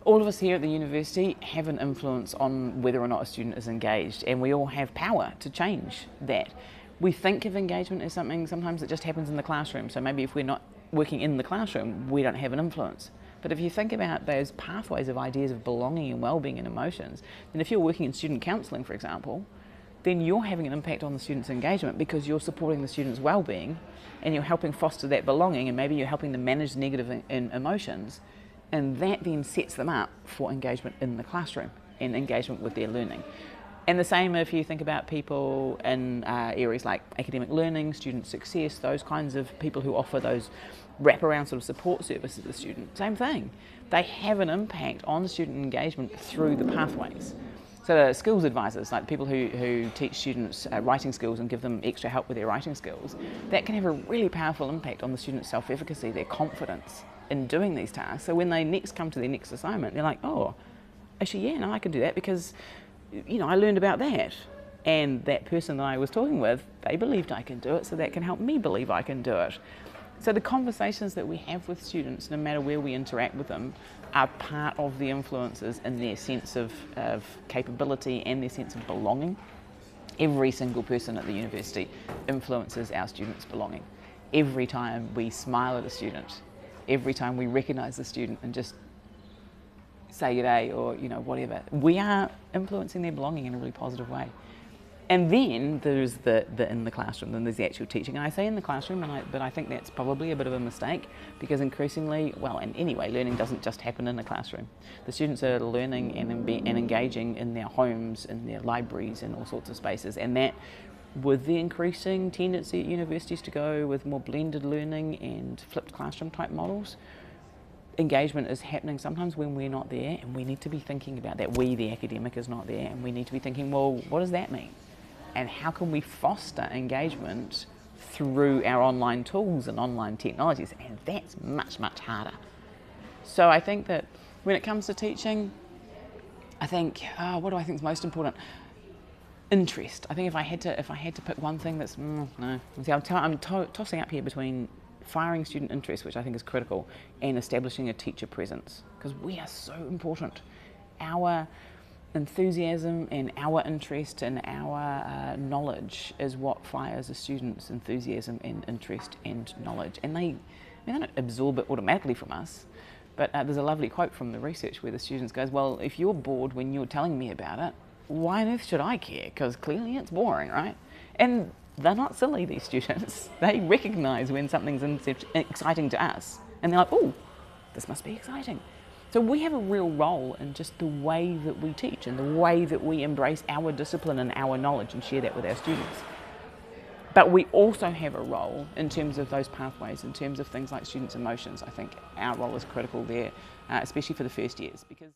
All of us here at the university have an influence on whether or not a student is engaged, and we all have power to change that. We think of engagement as something sometimes that just happens in the classroom, so maybe if we're not working in the classroom, we don't have an influence. But if you think about those pathways of ideas of belonging and well-being and emotions, then if you're working in student counselling, for example, then you're having an impact on the student's engagement because you're supporting the student's well-being and you're helping foster that belonging, and maybe you're helping them manage negative emotions, and that then sets them up for engagement in the classroom and engagement with their learning. And the same if you think about people in areas like academic learning, student success, those kinds of people who offer those wraparound sort of support services to the student. Same thing. They have an impact on student engagement through the pathways. So the skills advisors, like people who teach students writing skills and give them extra help with their writing skills, that can have a really powerful impact on the student's self-efficacy, their confidence in doing these tasks. So when they next come to their next assignment, they're like, oh, actually, yeah, no, I can do that because, I learned about that. And that person that I was talking with, they believed I can do it, so that can help me believe I can do it. So the conversations that we have with students, no matter where we interact with them, are part of the influences in their sense of capability and their sense of belonging. Every single person at the university influences our students' belonging. Every time we smile at a student, every time we recognise the student and just say g'day or whatever, we are influencing their belonging in a really positive way. And then there's the in the classroom, then there's the actual teaching. And I say in the classroom, but I think that's probably a bit of a mistake, because increasingly, and anyway, learning doesn't just happen in the classroom. The students are learning and engaging in their homes, in their libraries, and all sorts of spaces. And that, with the increasing tendency at universities to go with more blended learning and flipped classroom type models, engagement is happening sometimes when we're not there, and we need to be thinking about that. We, the academic, is not there, and we need to be thinking, well, what does that mean? And how can we foster engagement through our online tools and online technologies? And that's much, much harder. So I think that when it comes to teaching, I think, what do I think is most important? Interest. I think if I had to pick one thing that's, no. See, I'm tossing up here between firing student interest, which I think is critical, and establishing a teacher presence, because we are so important. Our enthusiasm and our interest and our knowledge is what fires a student's enthusiasm and interest and knowledge. And they don't absorb it automatically from us, but there's a lovely quote from the research where the students goes, well, if you're bored when you're telling me about it, why on earth should I care? Because clearly it's boring, right? And they're not silly, these students. They recognise when something's exciting to us, and they're like, oh, this must be exciting. So we have a real role in just the way that we teach and the way that we embrace our discipline and our knowledge and share that with our students. But we also have a role in terms of those pathways, in terms of things like students' emotions. I think our role is critical there, especially for the first years, because